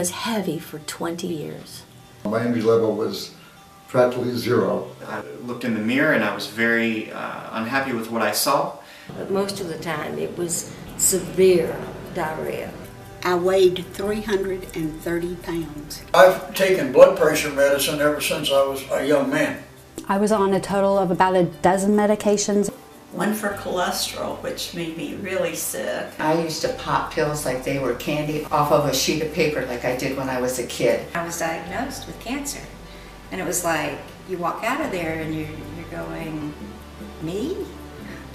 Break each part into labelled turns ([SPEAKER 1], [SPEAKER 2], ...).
[SPEAKER 1] was heavy for 20 years.
[SPEAKER 2] My energy level was practically zero.
[SPEAKER 3] I looked in the mirror and I was very unhappy with what I saw.
[SPEAKER 4] But most of the time it was severe diarrhea.
[SPEAKER 5] I weighed 330 pounds.
[SPEAKER 6] I've taken blood pressure medicine ever since I was a young man.
[SPEAKER 7] I was on a total of about a dozen medications.
[SPEAKER 8] One for cholesterol, which made me really sick.
[SPEAKER 9] I used to pop pills like they were candy off of a sheet of paper like I did when I was a kid.
[SPEAKER 10] I was diagnosed with cancer. And it was like, you walk out of there and you're going, me?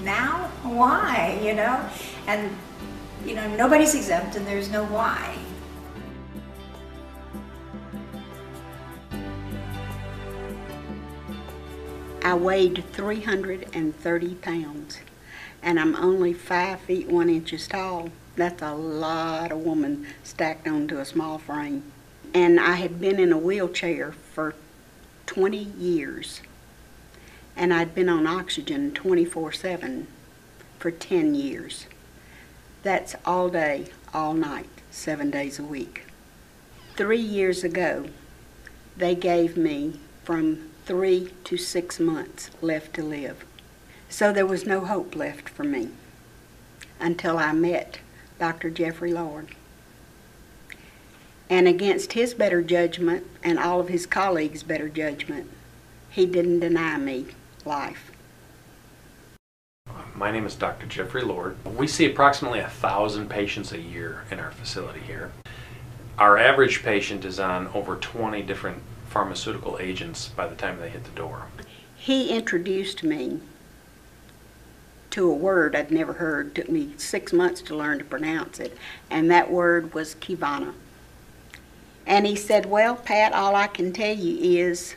[SPEAKER 10] Now? Why? You know? And, you know, nobody's exempt and there's no why.
[SPEAKER 5] I weighed 330 pounds, and I'm only 5 feet 1 inches tall. That's a lot of woman stacked onto a small frame. And I had been in a wheelchair for 20 years, and I'd been on oxygen 24/7 for 10 years. That's all day, all night, 7 days a week. 3 years ago, they gave me from 3 to 6 months left to live. So there was no hope left for me until I met Dr. Jeffrey Lord. And against his better judgment and all of his colleagues' better judgment, he didn't deny me life.
[SPEAKER 11] My name is Dr. Jeffrey Lord. We see approximately 1,000 patients a year in our facility here. Our average patient is on over 20 different pharmaceutical agents by the time they hit the door.
[SPEAKER 5] He introduced me to a word I'd never heard. It took me 6 months to learn to pronounce it, and that word was Qivana. And he said, well, Pat, all I can tell you is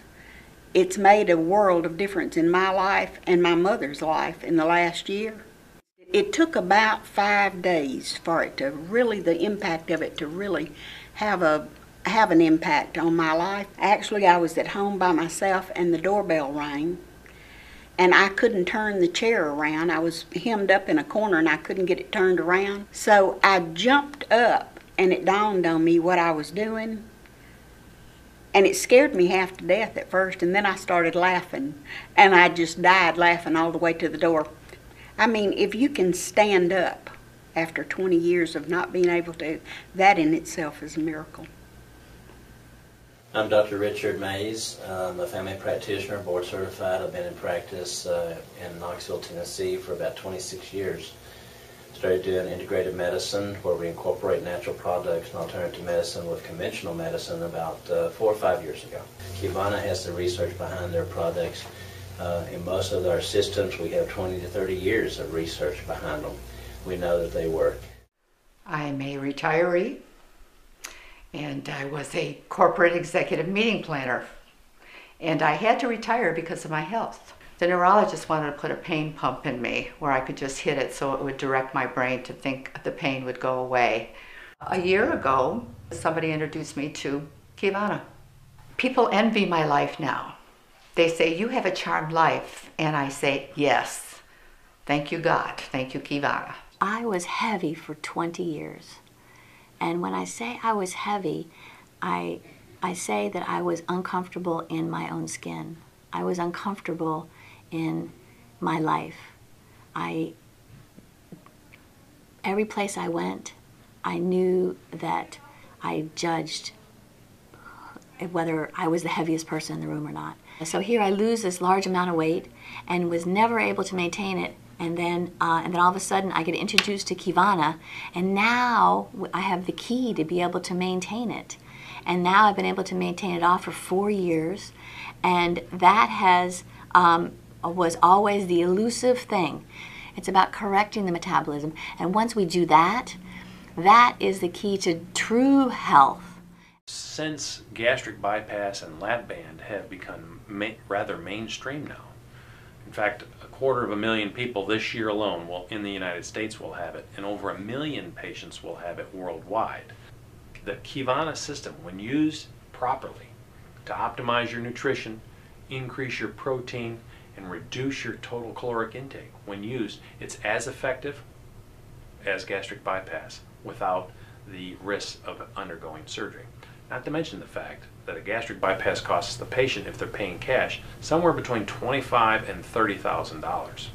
[SPEAKER 5] it's made a world of difference in my life and my mother's life in the last year. It took about 5 days for it to really, the impact of it to really have an impact on my life. Actually, I was at home by myself and the doorbell rang, and I couldn't turn the chair around. I was hemmed up in a corner and I couldn't get it turned around. So I jumped up and it dawned on me what I was doing. And it scared me half to death at first, and then I started laughing, and I just died laughing all the way to the door. I mean, if you can stand up after 20 years of not being able to, that in itself is a miracle.
[SPEAKER 12] I'm Dr. Richard Mays. I'm a family practitioner, board certified. I've been in practice in Knoxville, Tennessee for about 26 years. Started doing integrative medicine where we incorporate natural products and alternative medicine with conventional medicine about 4 or 5 years ago. Qivana has the research behind their products. In most of our systems we have 20 to 30 years of research behind them. We know that they work.
[SPEAKER 9] I'm a retiree, and I was a corporate executive meeting planner. And I had to retire because of my health. The neurologist wanted to put a pain pump in me where I could just hit it so it would direct my brain to think the pain would go away. A year ago, somebody introduced me to Qivana. People envy my life now. They say, you have a charmed life. And I say, yes. Thank you, God. Thank you, Qivana.
[SPEAKER 1] I was heavy for 20 years. And when I say I was heavy, I say that I was uncomfortable in my own skin. I was uncomfortable in my life. Every place I went, I knew that I judged whether I was the heaviest person in the room or not. So here I lose this large amount of weight and was never able to maintain it. And then all of a sudden I get introduced to Qivana, and now I have the key to be able to maintain it. And now I've been able to maintain it all for 4 years, and that was always the elusive thing. It's about correcting the metabolism, and once we do that, that is the key to true health.
[SPEAKER 11] Since gastric bypass and lap band have become rather mainstream now, in fact, 250,000 people this year alone in the United States will have it, and over 1 million patients will have it worldwide. The Qivana system, when used properly to optimize your nutrition, increase your protein, and reduce your total caloric intake, when used, it's as effective as gastric bypass without the risk of undergoing surgery. Not to mention the fact that a gastric bypass costs the patient, if they're paying cash, somewhere between $25,000 and $30,000.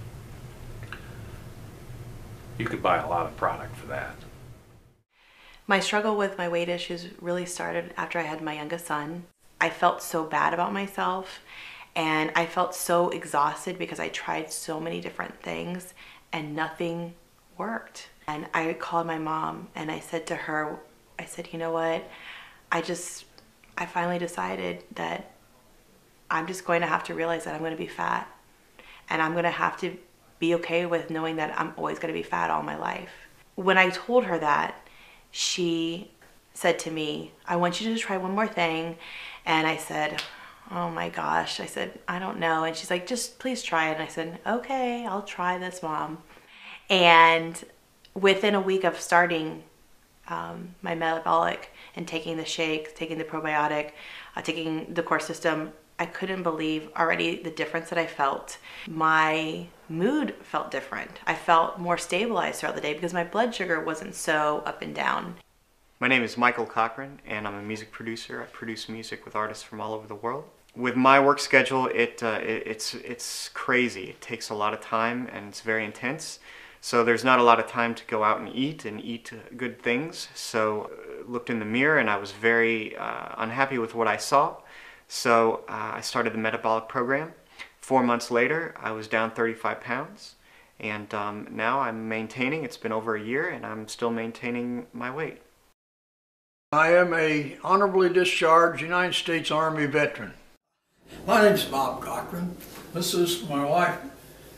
[SPEAKER 11] You could buy a lot of product for that.
[SPEAKER 13] My struggle with my weight issues really started after I had my youngest son. I felt so bad about myself, and I felt so exhausted because I tried so many different things and nothing worked. And I called my mom and I said to her, I said, you know what, I finally decided that I'm just going to have to realize that I'm going to be fat, and I'm going to have to be okay with knowing that I'm always going to be fat all my life. When I told her that, she said to me, I want you to try one more thing. And I said, oh my gosh. I said, I don't know. And she's like, just please try it. And I said, okay, I'll try this, Mom. And within a week of starting my metabolic and taking the shake, taking the probiotic, taking the core system, I couldn't believe already the difference that I felt. My mood felt different. I felt more stabilized throughout the day because my blood sugar wasn't so up and down.
[SPEAKER 14] My name is Michael Cochran, and I'm a music producer. I produce music with artists from all over the world. With my work schedule, it's crazy. It takes a lot of time, and it's very intense. So there's not a lot of time to go out and eat good things. So I looked in the mirror, and I was very unhappy with what I saw. So I started the metabolic program. 4 months later, I was down 35 pounds, and now I'm maintaining. It's been over a year, and I'm still maintaining my weight.
[SPEAKER 6] I am a honorably discharged United States Army veteran. My name's Bob Cochran. This is my wife,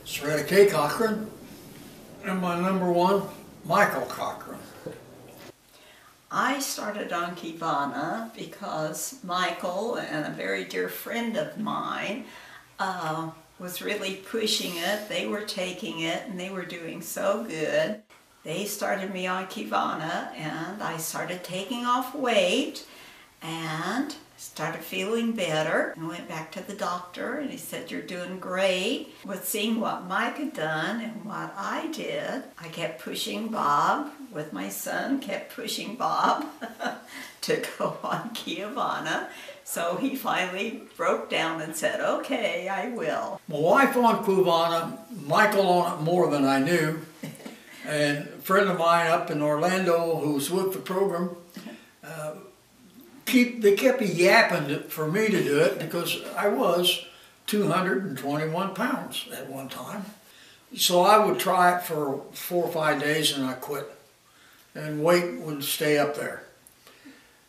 [SPEAKER 6] Saretta K. Cochran, and my number one, Michael Cochran.
[SPEAKER 8] I started on Qivana because Michael and a very dear friend of mine was really pushing it. They were taking it and they were doing so good. They started me on Qivana, and I started taking off weight and started feeling better. And went back to the doctor, and he said, you're doing great. With seeing what Mike had done and what I did, I kept pushing Bob, with my son, kept pushing Bob to go on Qivana. So he finally broke down and said, okay, I will.
[SPEAKER 6] My wife on Qivana, Michael on it more than I knew, and a friend of mine up in Orlando who was with the program, they kept yapping for me to do it because I was 221 pounds at one time. So I would try it for 4 or 5 days and I quit. And weight would stay up there.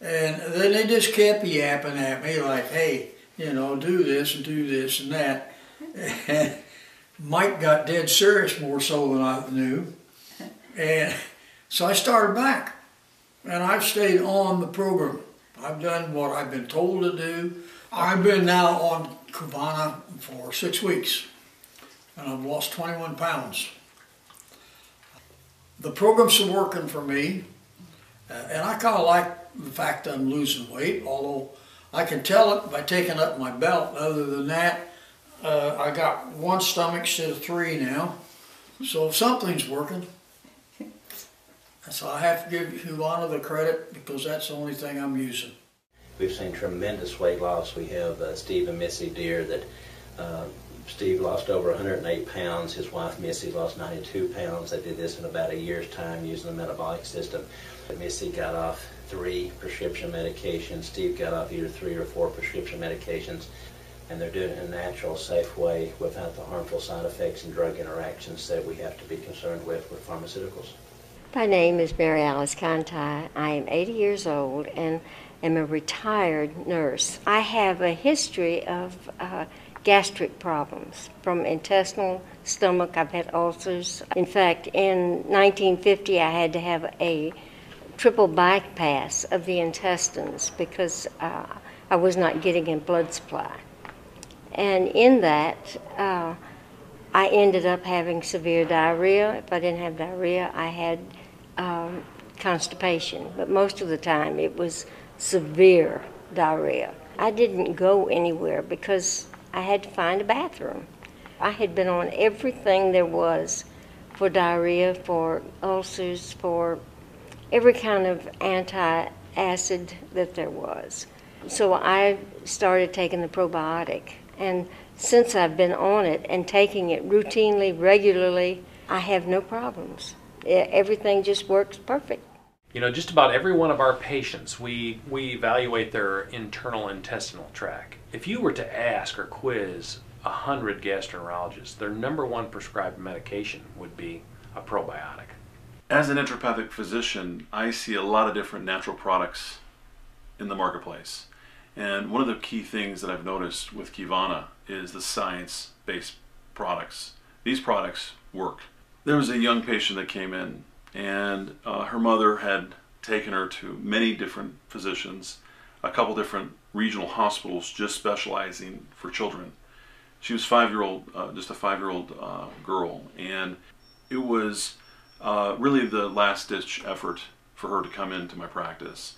[SPEAKER 6] And then they just kept yapping at me like, hey, you know, do this and that. And Mike got dead serious more so than I knew. And so I started back. And I've stayed on the program. I've done what I've been told to do. I've been now on Qivana for 6 weeks. And I've lost 21 pounds. The program's working for me. And I kind of like the fact that I'm losing weight, although I can tell it by taking up my belt. Other than that, I got 1 stomach instead of 3 now. So something's working. So I have to give Qivana the credit because that's the only thing I'm using.
[SPEAKER 12] We've seen tremendous weight loss. We have Steve and Missy Deer that Steve lost over 108 pounds. His wife Missy lost 92 pounds. They did this in about a year's time using the metabolic system. Missy got off 3 prescription medications. Steve got off either 3 or 4 prescription medications. And they're doing it in a natural, safe way without the harmful side effects and drug interactions that we have to be concerned with pharmaceuticals.
[SPEAKER 4] My name is Mary Alice Conti. I am 80 years old and am a retired nurse. I have a history of gastric problems, from intestinal, stomach. I've had ulcers. In fact, in 1950, I had to have a triple bypass of the intestines because I was not getting a blood supply. And in that, I ended up having severe diarrhea. If I didn't have diarrhea, I had constipation. But most of the time, it was severe diarrhea. I didn't go anywhere because I had to find a bathroom. I had been on everything there was for diarrhea, for ulcers, for every kind of acid that there was. So I started taking the probiotic, and since I've been on it and taking it routinely, regularly, I have no problems. Everything just works perfect.
[SPEAKER 11] You know, just about every one of our patients, we evaluate their internal intestinal tract. If you were to ask or quiz 100 gastroenterologists, their #1 prescribed medication would be a probiotic.
[SPEAKER 15] As a naturopathic physician, I see a lot of different natural products in the marketplace. And one of the key things that I've noticed with Qivana is the science-based products. These products work. There was a young patient that came in, and her mother had taken her to many different physicians, a couple different regional hospitals just specializing for children. She was just a 5-year-old girl, and it was really the last-ditch effort for her to come into my practice.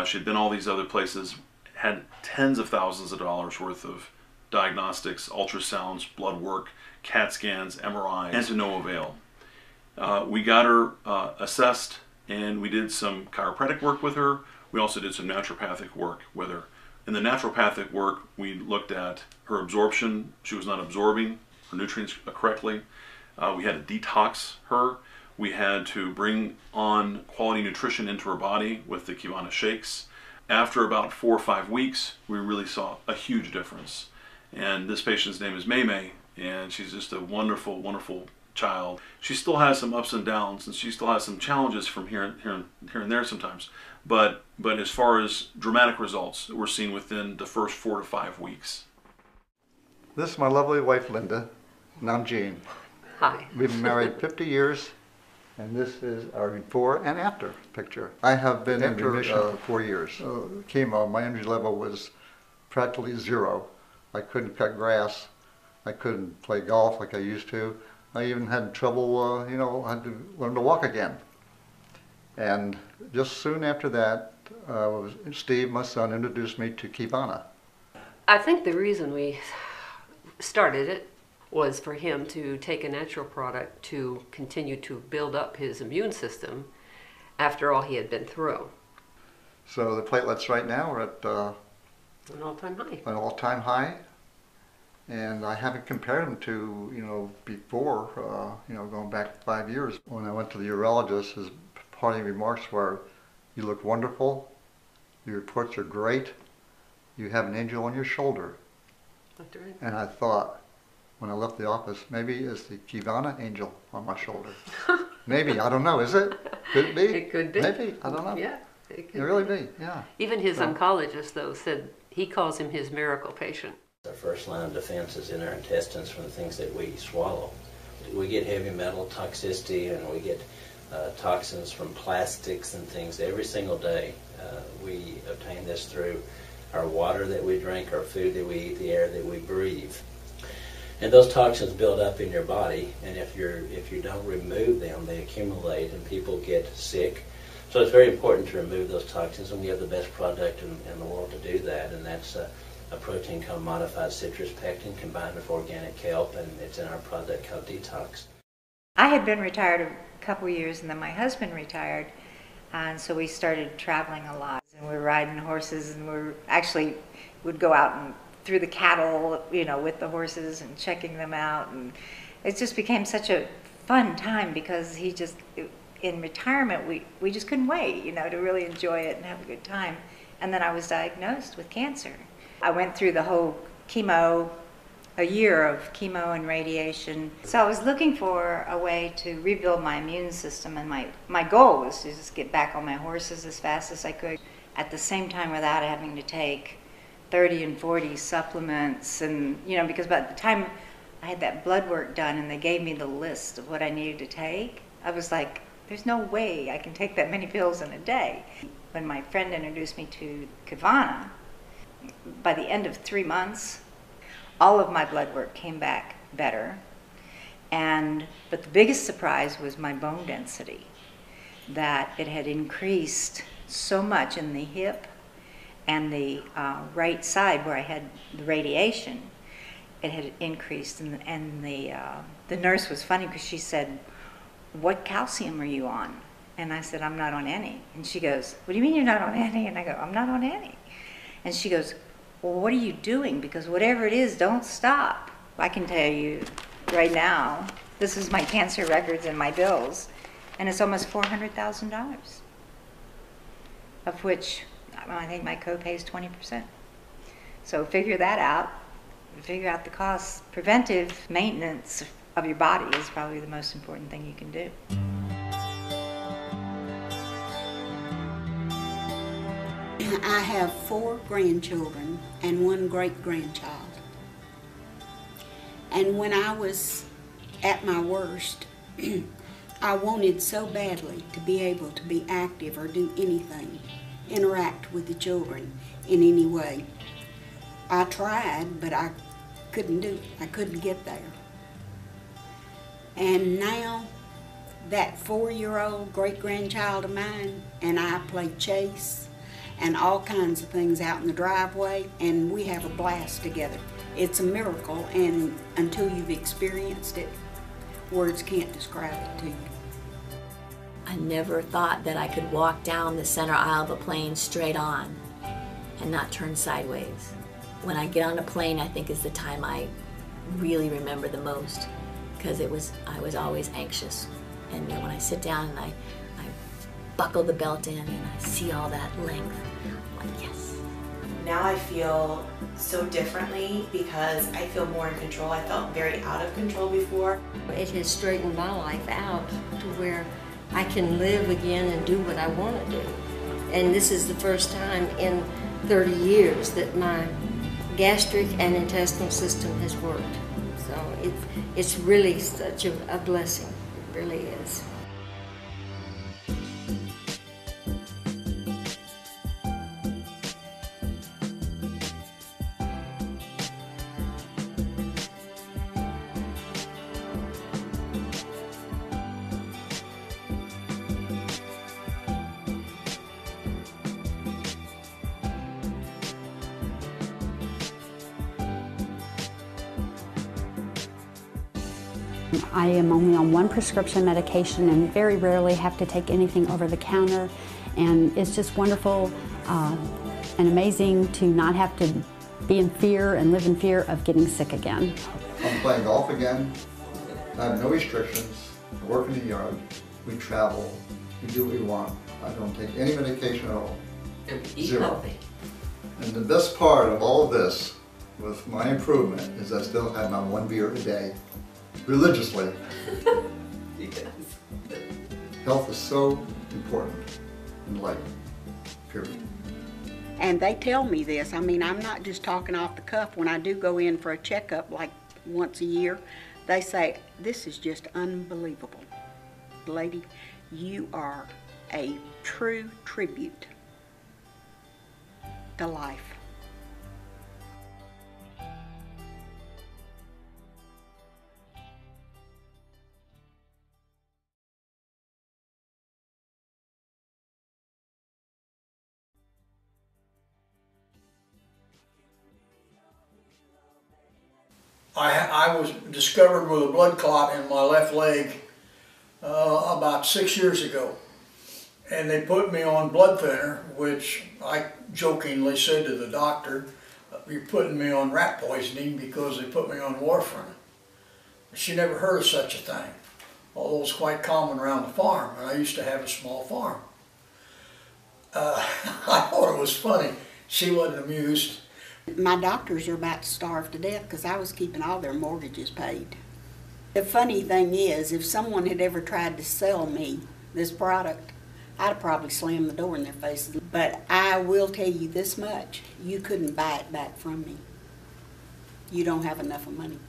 [SPEAKER 15] She'd been all these other places, had tens of thousands of dollars worth of diagnostics, ultrasounds, blood work, CAT scans, MRIs, and to no avail. We got her assessed, and we did some chiropractic work with her. We also did some naturopathic work with her. In the naturopathic work, we looked at her absorption. She was not absorbing her nutrients correctly. We had to detox her. We had to bring on quality nutrition into her body with the Qivana shakes. After about 4 or 5 weeks, we really saw a huge difference. And this patient's name is May, and she's just a wonderful, wonderful child. She still has some ups and downs, and she still has some challenges from here and there sometimes. But as far as dramatic results, we're seeing within the first 4 to 5 weeks.
[SPEAKER 2] This is my lovely wife, Linda, and I'm Gene.
[SPEAKER 16] Hi.
[SPEAKER 2] We've been married 50 years, and this is our before and after picture. I have been in remission for 4 years. Chemo, my energy level was practically 0. I couldn't cut grass. I couldn't play golf like I used to. I even had trouble, had to learn to walk again. And just soon after that, Steve, my son, introduced me to Qivana.
[SPEAKER 16] I think the reason we started it was for him to take a natural product to continue to build up his immune system after all he had been through.
[SPEAKER 2] So the platelets right now are at
[SPEAKER 16] an all-time high.
[SPEAKER 2] An all-time high. And I haven't compared them to, before, going back 5 years. When I went to the urologist, his parting remarks were, "You look wonderful, your reports are great, you have an angel on your shoulder."
[SPEAKER 16] That's right.
[SPEAKER 2] And I thought, when I left the office, maybe it's the Qivana angel on my shoulder. Maybe, I don't know, is it? Could it be?
[SPEAKER 16] It could be.
[SPEAKER 2] Maybe, I don't know.
[SPEAKER 16] Yeah, it could
[SPEAKER 2] really be, yeah.
[SPEAKER 16] Even his oncologist, though, said he calls him his miracle patient.
[SPEAKER 12] Our first line of defense is in our intestines from the things that we swallow. We get heavy metal toxicity, and we get toxins from plastics and things every single day. We obtain this through our water that we drink, our food that we eat, the air that we breathe. And those toxins build up in your body, and if you don't remove them, they accumulate and people get sick. So it's very important to remove those toxins, and we have the best product in the world to do that, and that's a protein called modified citrus pectin combined with organic kelp, and it's in our product called Detox.
[SPEAKER 17] I had been retired a couple years, and then my husband retired, and so we started traveling a lot. And we were riding horses, and we would go out and through the cattle, with the horses and checking them out, and it just became such a fun time because in retirement we just couldn't wait, to really enjoy it and have a good time. And then I was diagnosed with cancer. I went through the whole a year of chemo and radiation. So I was looking for a way to rebuild my immune system, and my goal was to just get back on my horses as fast as I could, at the same time without having to take 30 and 40 supplements, and because by the time I had that blood work done and they gave me the list of what I needed to take, I was like, there's no way I can take that many pills in a day. When my friend introduced me to Qivana, by the end of 3 months, all of my blood work came back better. But the biggest surprise was my bone density, that it had increased so much in the hip and the right side where I had the radiation. It had increased, and the nurse was funny because she said, "What calcium are you on?" And I said, I'm not on any. And she goes, what do you mean you're not on any? And I go, I'm not on any. And she goes, well, what are you doing? Because whatever it is, don't stop. I can tell you right now, this is my cancer records and my bills, and it's almost $400,000, of which I think my copay is 20%. So figure that out, figure out the costs. Preventive maintenance of your body is probably the most important thing you can do.
[SPEAKER 5] I have 4 grandchildren and 1 great-grandchild. And when I was at my worst, I wanted so badly to be able to be active or do anything, interact with the children in any way. I tried, but I couldn't do it. I couldn't get there. And now, that 4-year-old great-grandchild of mine and I play chase and all kinds of things out in the driveway, and we have a blast together. It's a miracle, and until you've experienced it, words can't describe it to you.
[SPEAKER 1] I never thought that I could walk down the center aisle of a plane straight on and not turn sideways. When I get on a plane, I think is the time I really remember the most, because I was always anxious. And then when I sit down and I buckle the belt in and I see all that length, I'm like, yes.
[SPEAKER 13] Now I feel so differently because I feel more in control. I felt very out of control before.
[SPEAKER 4] It has straightened my life out to where I can live again and do what I want to do. And this is the first time in 30 years that my gastric and intestinal system has worked. So it's really such a blessing. It really is.
[SPEAKER 7] I am only on 1 prescription medication and very rarely have to take anything over the counter, and it's just wonderful and amazing to not have to be in fear and live in fear of getting sick again.
[SPEAKER 2] I'm playing golf again. I have no restrictions. I work in the yard. We travel. We do what we want. I don't take any medication at all. Zero.
[SPEAKER 16] Healthy.
[SPEAKER 2] And the best part of all of this with my improvement is I still have my 1 beer a day. Religiously.
[SPEAKER 16] Yes.
[SPEAKER 2] Health is so important in life, period.
[SPEAKER 5] And they tell me this. I mean, I'm not just talking off the cuff. When I do go in for a checkup like once a year, they say, this is just unbelievable. Lady, you are a true tribute to life.
[SPEAKER 6] I was discovered with a blood clot in my left leg about 6 years ago. And they put me on blood thinner, which I jokingly said to the doctor, you're putting me on rat poisoning because they put me on warfarin. She never heard of such a thing, although it's quite common around the farm, and I used to have a small farm. I thought it was funny. She wasn't amused.
[SPEAKER 5] My doctors are about to starve to death because I was keeping all their mortgages paid. The funny thing is, if someone had ever tried to sell me this product, I'd have probably slammed the door in their faces. But I will tell you this much, you couldn't buy it back from me. You don't have enough of money.